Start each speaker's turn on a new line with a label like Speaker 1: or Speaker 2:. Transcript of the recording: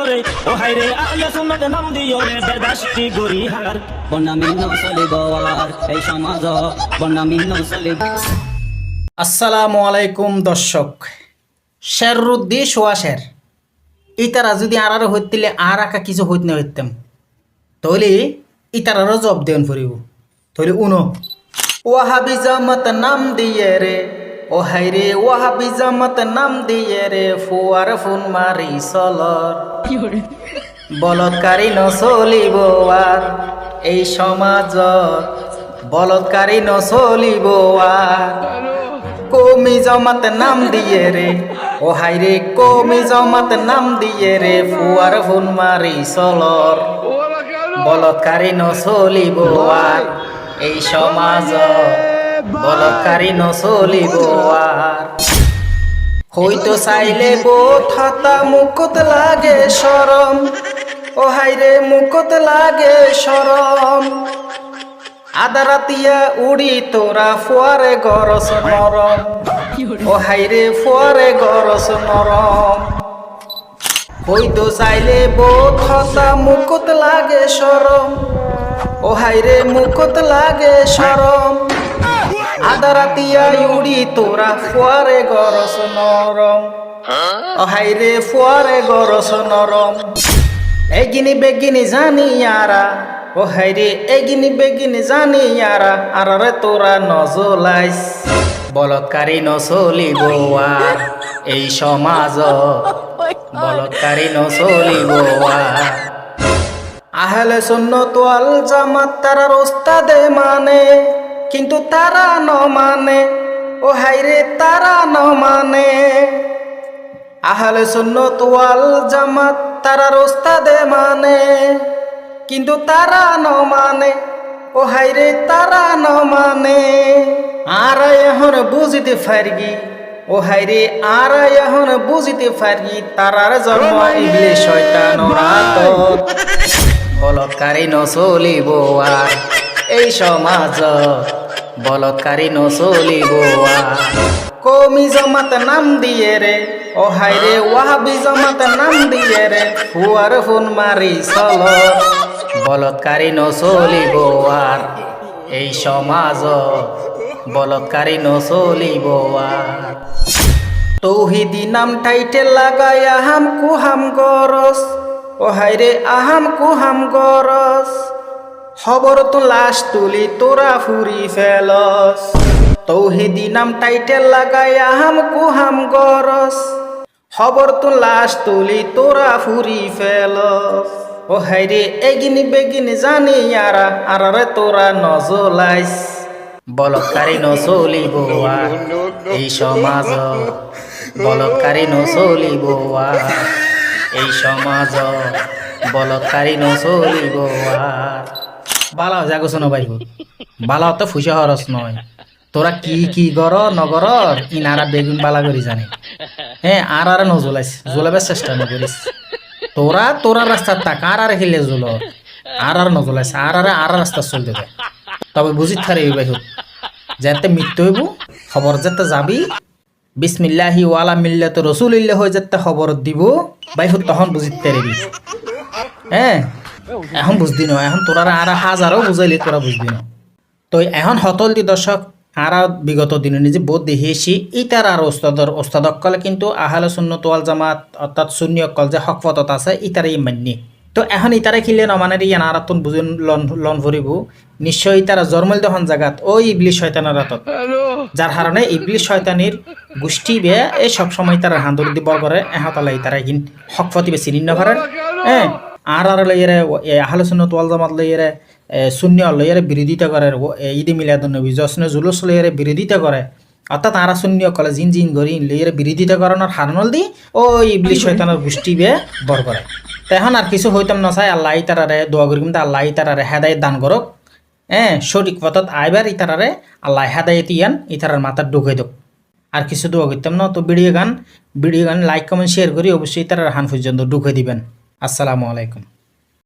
Speaker 1: রে ও হাই রে আহলে সুন্নাত নাম দিও রে বেদাশি গরিহার
Speaker 2: বনামি নচলিব আর এই সমাজ বনামি নচলিব।
Speaker 3: আসসালামু আলাইকুম দর্শক, শেরুদ্দি সোয়া শের ইতারা যদি আর হইতিলে আর আঁকা কিছু হইত না হইতাম তাহলে ইতারারও জব দেন ফুরিব। তাহলে উনো ওয়াহাবি জামাত নাম দিয়ে রে ও হাই রে ওয়াহাবি জামাত নাম দিয়ে রে ফুয়ার ফুন মারি চলর বলৎকারী নচলিব আর এই সমাজত বলৎকারী নচলিব আর। কমি জমাত নাম দিয়ে রে ও হাই রে কমি জমাত নাম দিয়ে রে ফুয়ার ফুন মারি চলর বলৎকারী নচলিব আর এই সমাজ বলৎকারী নচলিব আর। হইতো চাইলে বোধ হাতা মুকুত লাগে শরম ও হাই রে মুকুত লাগে শরম আদা রাতিয়া উড়ি তোরা ফুয়ারে গরস নরম ও হাই রে ফুয়ারে গরস নরম। হইতো চাইলে বোধ হাতা মুকুত লাগে শরম ও হাই রে মুকুত লাগে শরম আদা রাতিয়া উড়ি তোরা ফুয়ারে গরস নরম ও হাই রে ফুয়ারে গরস নরম। এগিনি বেগিনি জানি আরা ও হাই রে এগিনি বেগিনি জানি আরা আর রে তোরা নজলাইস বলৎকারী নচলিব আর এই সমাজ বলৎকারী নচলিব আর। আহলে সুন্নাত ওয়াল জামাত তারার ওস্তাদে মানে কিন্তু তারা ন মানে ও হাই রে তারা ন মানে। আহলে সুন্নাত ওয়াল জামাত তারার ওস্তাদে মানে কিন্তু তারা ন মানে ও হাই রে তারা ন মানে। আর এখন বুঝিতে পারগি ও হাই রে আর এখন বুঝিতে পারগি তারার জন্ম ইবলিস শয়তানের হাতত বলৎকারী নচলিব আর এই সমাজ বলৎকারী নচলিব আর। কমি জমাত নাম দিয়ে রে ও হাই রে ওয়াহাবি জমাত নাম দিয়ে রে ফুয়ার ফুন মারি চল বলৎকারী নচলিব আর এই সমাজ বলৎকারী নচলিব আর। তৌহিদি নাম টাইটেল লাগাই আহাম কুহাম গরস ও হাই রে আহাম কুহাম গরস খবর তো লাশ তুলি তোরা ফুরি ফেলস। তৌহিদি নাম টাইটেল লাগাই আহাম কুহাম গরস খবর তো লাশ তুলি তোরা ফুরি ফেলস ও হাই রে এগিনি বেগিনি জানি আরা আর রে তোরা নজলাইস বলৎকারী নচলিব আর এই সমাজ বলৎকারী নচলিব আর এই সমাজ বলৎকারী নচলিব আর। বালা জাগছ ন ভাই বালা তো ফুসা হরস নয় তোরা কি কি গর নগর ইনারা বেগুন বালা করি জানে হ্যাঁ আর নজলাইস জ্বলাবার চেষ্টা নকরিস তোরা তোরা রাস্তার তাক আর খেলে জ্বল আর নজলাইস আর রাস্তা চল দেবে তবে বুঝিত থারে ভাই যাতে মৃত্যু হইব খবর যাতে যাবি বিসমিল্লাহি ওয়ালা মিল্লাত রসুলিল্লাহ হয়ে যাতে খবর দিব ভাই তখন বুঝিত পারবি। হ্যাঁ এখন বুঝদি ন এখন তোরা আর হাজারও বুঝাইলি তোরা বুঝদি ন। তো এখন হতল দি দর্শক আর বিগত দিনে নিজে বোধ দেখিয়েছি ইতার আর ওস্তাদকলে কিন্তু আহলে সুন্নাত ওয়াল জামাত অর্থাৎ সুন্নি অকল যে হক পথত আছে ইতারে মান্যি। তো এখন ইতারে খিলে নমানের ইয়ান আরাতুন বুঝুন লন ভরিব নিশ্চয় ইতারা জন্মল দহন জাগাত ও ইবলিস শয়তানের রাতত যার কারণে ইবলিস শয়তানির গোষ্ঠী বে এই সব সময় তারা হান্দর দিব করে এহতালে ইতারা কিন হক পথি বেশি নিন্ন করেন। হ্যাঁ আর লইয়েরে আহলে সুন্নাত ওয়াল জামাত লইয়েরে শূন্য লইয়েরে বিরোধিতা করে ঈদে মিলাদুন নবী জশ্নে জুলুস লইয়েরে বিরোধিতা করে অর্থাৎ আরা শূন্য কলে জিন জিন গরি লইয়েরে বিরোধিতা করানোর হারনল দি ও ইবলিস শয়তানের গোষ্ঠী বে বর করে। এখন আর কিছু হইতাম না চাই আল্লাহ ইতারারে দোয়া করি কিন্তু আল্লাহ ইতারারে হেদায়েত দান করক। হ্যাঁ সঠিক পথত আইবার ইতারারে আল্লাহ হেদায়েত ইয়ান ইতারার মাথার ঢুকাই দোক আর কিছু দোয়া করতাম না। তো ভিডিও গান লাইক কমেন্ট শেয়ার করি অবশ্যই ইতারার হান পর্যন্ত ঢুকাই দিবেন। আসসালামু আলাইকুম।